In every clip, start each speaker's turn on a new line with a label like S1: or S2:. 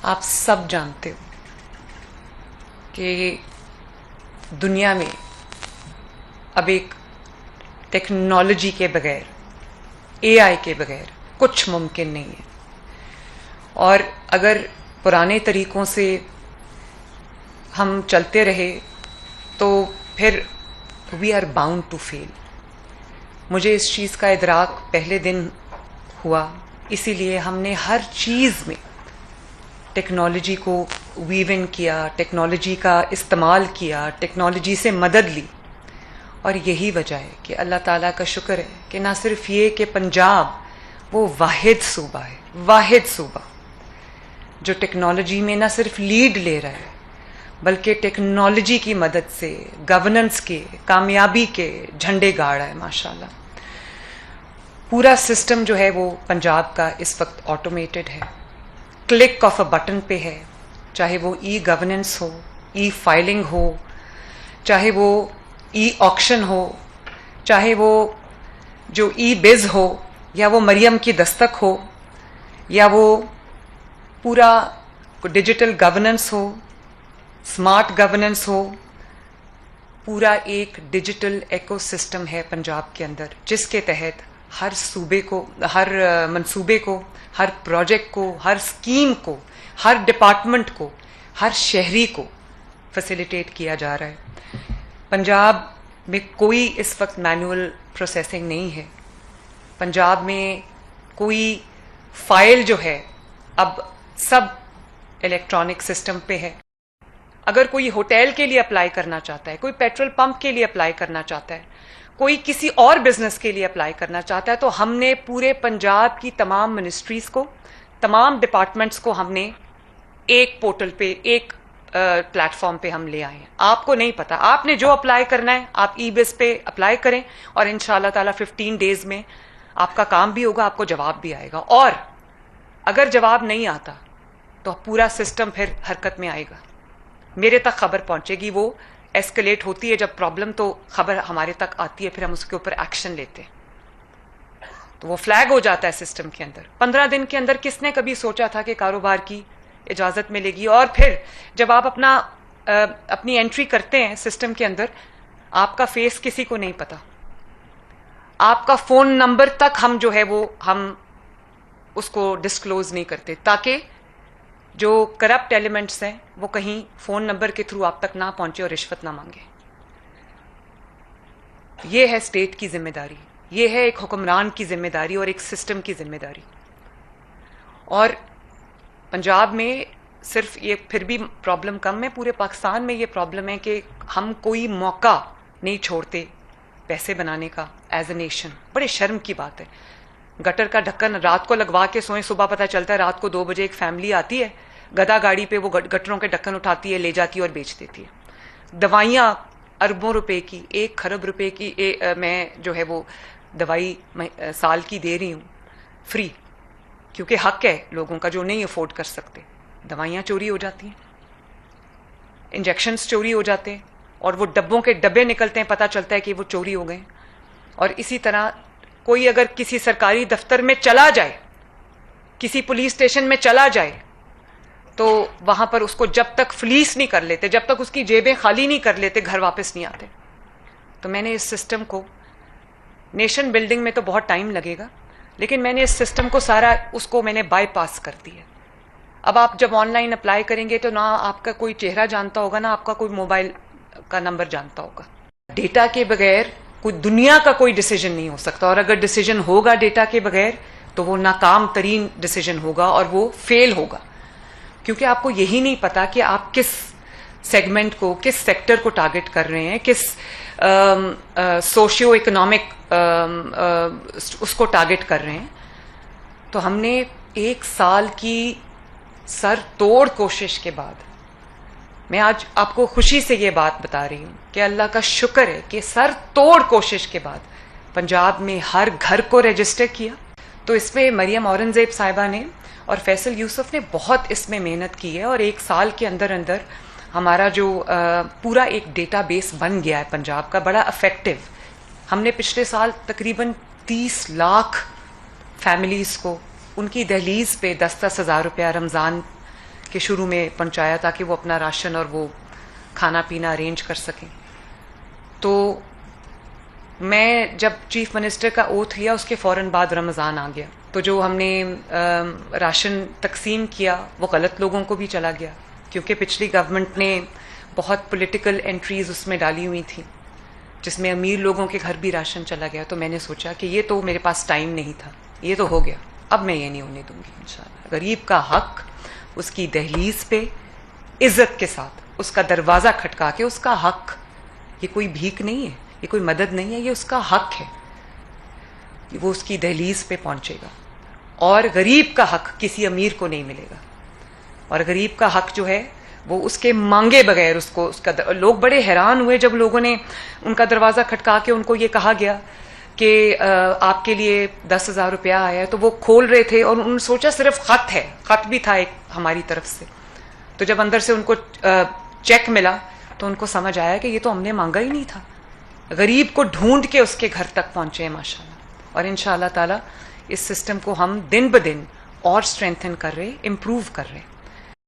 S1: آپ سب جانتے ہو کہ دنیا میں اب ایک ٹیکنالوجی کے بغیر، اے آئی کے بغیر کچھ ممکن نہیں ہے. اور اگر پرانے طریقوں سے ہم چلتے رہے تو پھر وی آر باؤنڈ ٹو فیل. مجھے اس چیز کا ادراک پہلے دن ہوا، اسی لیے ہم نے ہر چیز میں ٹیکنالوجی کو ویو ان کیا، ٹیکنالوجی کا استعمال کیا، ٹیکنالوجی سے مدد لی. اور یہی وجہ ہے کہ اللہ تعالیٰ کا شکر ہے کہ نہ صرف یہ کہ پنجاب وہ واحد صوبہ ہے، واحد صوبہ جو ٹیکنالوجی میں نہ صرف لیڈ لے رہا ہے بلکہ ٹیکنالوجی کی مدد سے گورننس کے، کامیابی کے جھنڈے گاڑ رہا ہے. ماشاءاللہ پورا سسٹم جو ہے وہ پنجاب کا اس وقت آٹومیٹڈ ہے، کلک آف اے بٹن پہ ہے. چاہے وہ ای گورننس ہو، ای فائلنگ ہو، چاہے وہ ای آکشن ہو، چاہے وہ جو ای بز ہو، یا وہ مریم کی دستک ہو، یا وہ پورا ڈیجیٹل گورننس ہو، اسمارٹ گورننس ہو. پورا ایک ڈیجیٹل ایکو سسٹم ہے پنجاب کے اندر جس کے تحت ہر صوبے کو، ہر منصوبے کو، ہر پروجیکٹ کو، ہر اسکیم کو، ہر ڈپارٹمنٹ کو، ہر شہری کو فیسیلیٹیٹ کیا جا رہا ہے. پنجاب میں کوئی اس وقت مینول پروسیسنگ نہیں ہے. پنجاب میں کوئی فائل جو ہے اب سب الیکٹرانک سسٹم پہ ہے. اگر کوئی ہوٹل کے لیے اپلائی کرنا چاہتا ہے، کوئی پیٹرول پمپ کے لیے اپلائی کرنا چاہتا ہے، کوئی کسی اور بزنس کے لیے اپلائی کرنا چاہتا ہے، تو ہم نے پورے پنجاب کی تمام منسٹریز کو، تمام ڈپارٹمنٹس کو ہم نے ایک پورٹل پہ، ایک پلیٹ فارم پہ ہم لے آئے ہیں. آپ کو نہیں پتا، آپ نے جو اپلائی کرنا ہے آپ ای بز پہ اپلائی کریں اور انشاءاللہ تعالیٰ 15 ڈیز میں آپ کا کام بھی ہوگا، آپ کو جواب بھی آئے گا. اور اگر جواب نہیں آتا تو پورا سسٹم پھر حرکت میں آئے گا، میرے تک خبر پہنچے گی. وہ ایسکلیٹ ہوتی ہے جب پرابلم، تو خبر ہمارے تک آتی ہے، پھر ہم اس کے اوپر ایکشن لیتے ہیں. تو وہ فلیگ ہو جاتا ہے سسٹم کے اندر. 15 دن کے اندر کس نے کبھی سوچا تھا کہ کاروبار کی اجازت ملے گی؟ اور پھر جب آپ اپنی انٹری کرتے ہیں سسٹم کے اندر، آپ کا فیس کسی کو نہیں پتا، آپ کا فون نمبر تک ہم جو ہے وہ ہم اس کو ڈسکلوز نہیں کرتے، تاکہ جو کرپٹ ایلیمنٹس ہیں وہ کہیں فون نمبر کے تھرو آپ تک نہ پہنچے اور رشوت نہ مانگے. یہ ہے اسٹیٹ کی ذمہ داری، یہ ہے ایک حکمران کی ذمہ داری اور ایک سسٹم کی ذمہ داری. اور پنجاب میں صرف یہ پھر بھی پرابلم کم ہے، پورے پاکستان میں یہ پرابلم ہے کہ ہم کوئی موقع نہیں چھوڑتے پیسے بنانے کا ایز اے نیشن. بڑے شرم کی بات ہے. گٹر کا ڈھکن رات کو لگوا کے سوئیں، صبح پتہ چلتا ہے رات کو 2 بجے ایک فیملی آتی ہے، گدا گاڑی پہ وہ گٹروں کے ڈھکن اٹھاتی ہے، لے جاتی ہے اور بیچ دیتی ہے. دوائیاں اربوں روپے کی، 1 خرب روپے کی میں جو ہے وہ دوائی سال کی دے رہی ہوں فری، کیونکہ حق ہے لوگوں کا جو نہیں افورڈ کر سکتے. دوائیاں چوری ہو جاتی ہیں، انجیکشنز چوری ہو جاتے ہیں، اور وہ ڈبوں کے ڈبے نکلتے ہیں، پتہ چلتا ہے کہ وہ چوری ہو گئے. اور اسی طرح کوئی اگر کسی سرکاری دفتر میں چلا جائے، کسی پولیس اسٹیشن میں چلا جائے، تو وہاں پر اس کو جب تک فلیس نہیں کر لیتے، جب تک اس کی جیبیں خالی نہیں کر لیتے، گھر واپس نہیں آتے. تو میں نے اس سسٹم کو، نیشن بلڈنگ میں تو بہت ٹائم لگے گا، لیکن میں نے اس سسٹم کو سارا اس کو میں نے بائی پاس کر دیا. اب آپ جب آن لائن اپلائی کریں گے تو نہ آپ کا کوئی چہرہ جانتا ہوگا، نہ آپ کا کوئی موبائل کا نمبر جانتا ہوگا. ڈیٹا کے بغیر کوئی دنیا کا کوئی ڈیسیجن نہیں ہو سکتا، اور اگر ڈیسیجن ہوگا ڈیٹا کے بغیر تو وہ ناکام ترین ڈیسیجن ہوگا اور وہ فیل ہوگا. کیونکہ آپ کو یہی نہیں پتا کہ آپ کس سیگمنٹ کو، کس سیکٹر کو ٹارگٹ کر رہے ہیں، کس سوشیو اکنامک اس کو ٹارگٹ کر رہے ہیں. تو ہم نے 1 سال کی سر توڑ کوشش کے بعد، میں آج آپ کو خوشی سے یہ بات بتا رہی ہوں کہ اللہ کا شکر ہے کہ سر توڑ کوشش کے بعد پنجاب میں ہر گھر کو رجسٹر کیا. تو اس میں مریم اورنگزیب صاحبہ نے اور فیصل یوسف نے بہت اس میں محنت کی ہے، اور 1 سال کے اندر اندر ہمارا جو پورا ایک ڈیٹا بیس بن گیا ہے پنجاب کا، بڑا افیکٹو. ہم نے پچھلے سال تقریباً 30 لاکھ فیملیز کو ان کی دہلیز پہ 10-10 ہزار روپیہ رمضان کے شروع میں پہنچایا تاکہ وہ اپنا راشن اور وہ کھانا پینا ارینج کر سکیں. تو میں جب چیف منسٹر کا اوتھ لیا اس کے فوراً بعد رمضان آ گیا. تو جو ہم نے راشن تقسیم کیا وہ غلط لوگوں کو بھی چلا گیا, کیونکہ پچھلی گورنمنٹ نے بہت پولیٹیکل انٹریز اس میں ڈالی ہوئی تھیں جس میں امیر لوگوں کے گھر بھی راشن چلا گیا. تو میں نے سوچا کہ یہ تو میرے پاس ٹائم نہیں تھا, یہ تو ہو گیا, اب میں یہ نہیں ہونے دوں گی انشاءاللہ. غریب کا حق اس کی دہلیز پہ عزت کے ساتھ, اس کا دروازہ کھٹکا کے, اس کا حق, یہ کوئی بھیک نہیں ہے, یہ کوئی مدد نہیں ہے, یہ اس کا حق ہے, وہ اس کی دہلیز پہ پہنچے گا. اور غریب کا حق کسی امیر کو نہیں ملے گا. اور غریب کا حق جو ہے وہ اس کے مانگے بغیر اس کا لوگ بڑے حیران ہوئے جب لوگوں نے ان کا دروازہ کھٹکا کے ان کو یہ کہا گیا کہ آپ کے لیے 10,000 روپیہ آیا ہے. تو وہ کھول رہے تھے اور انہوں نے سوچا صرف خط ہے, خط بھی تھا ایک ہماری طرف سے. تو جب اندر سے ان کو چیک ملا تو ان کو سمجھ آیا کہ یہ تو ہم نے مانگا ہی نہیں تھا. غریب کو ڈھونڈ کے اس کے گھر تک پہنچے ہیں ماشاءاللہ. اور انشاءاللہ تعالی اس سسٹم کو ہم دن بدن اور اسٹرینتھن کر رہے, امپروو کر رہے.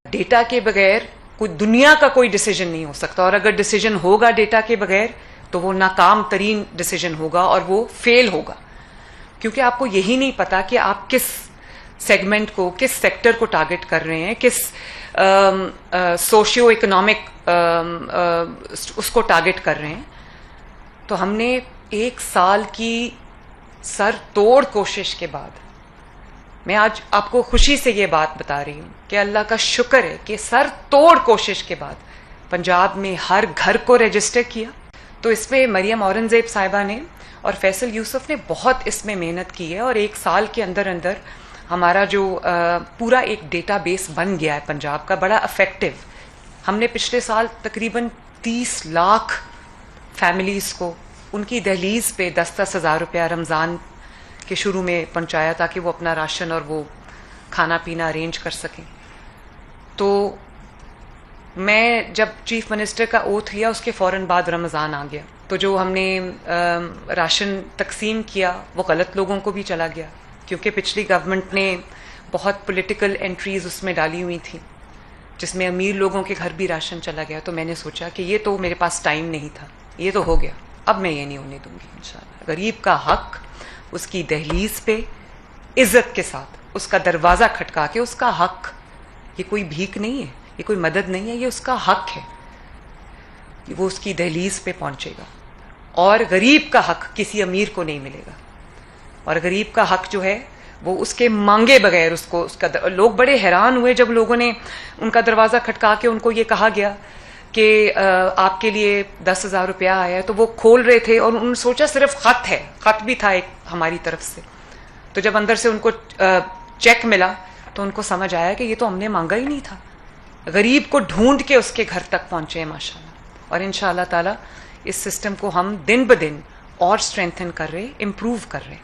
S1: ڈیٹا کے بغیر کوئی دنیا کا کوئی ڈیسیجن نہیں ہو سکتا, اور اگر ڈیسیجن ہوگا ڈیٹا کے بغیر تو وہ ناکام ترین ڈیسیجن ہوگا اور وہ فیل ہوگا, کیونکہ آپ کو یہی نہیں پتا کہ آپ کس سیگمنٹ کو, کس سیکٹر کو ٹارگٹ کر رہے ہیں, کس سوشیو اکنامک اس کو ٹارگٹ کر رہے ہیں. تو ہم نے 1 سال کی سر توڑ کوشش کے بعد, میں آج آپ کو خوشی سے یہ بات بتا رہی ہوں کہ اللہ کا شکر ہے کہ سر توڑ کوشش کے بعد پنجاب میں ہر گھر کو رجسٹر کیا. تو اس میں مریم اورنگزیب صاحبہ نے اور فیصل یوسف نے بہت اس میں محنت کی ہے, اور 1 سال کے اندر اندر ہمارا جو پورا ایک ڈیٹا بیس بن گیا ہے پنجاب کا, بڑا افیکٹو. ہم نے پچھلے سال تقریباً 30 لاکھ فیملیز کو ان کی دہلیز پہ 10,000 روپیہ رمضان کے شروع میں پہنچایا تاکہ وہ اپنا راشن اور وہ کھانا پینا ارینج کر سکیں. تو میں جب چیف منسٹر کا اوتھ لیا اس کے فوراً بعد رمضان آ گیا. تو جو ہم نے راشن تقسیم کیا وہ غلط لوگوں کو بھی چلا گیا, کیونکہ پچھلی گورنمنٹ نے بہت پولیٹیکل انٹریز اس میں ڈالی ہوئی تھیں جس میں امیر لوگوں کے گھر بھی راشن چلا گیا. تو میں نے سوچا کہ یہ تو میرے پاس ٹائم نہیں تھا, یہ تو ہو گیا, اب میں یہ نہیں ہونے دوں گی انشاءاللہ. غریب کا حق اس کی دہلیز پہ عزت کے ساتھ, اس کا دروازہ کھٹکا کے, اس کا حق, یہ کوئی بھیک نہیں ہے, یہ کوئی مدد نہیں ہے, یہ اس کا حق ہے, وہ اس کی دہلیز پہ پہنچے گا. اور غریب کا حق کسی امیر کو نہیں ملے گا. اور غریب کا حق جو ہے وہ اس کے مانگے بغیر لوگ بڑے حیران ہوئے جب لوگوں نے ان کا دروازہ کھٹکا کے ان کو یہ کہا گیا کہ آپ کے لیے 10,000 روپیہ آیا ہے. تو وہ کھول رہے تھے اور انہوں نے سوچا صرف خط ہے, خط بھی تھا ایک ہماری طرف سے. تو جب اندر سے ان کو چیک ملا تو ان کو سمجھ آیا کہ یہ تو ہم نے مانگا ہی نہیں تھا. غریب کو ڈھونڈ کے اس کے گھر تک پہنچے ہیں ماشاءاللہ. اور انشاءاللہ تعالی اس سسٹم کو ہم دن بدن اور اسٹرینتھن کر رہے, امپروو کر رہے.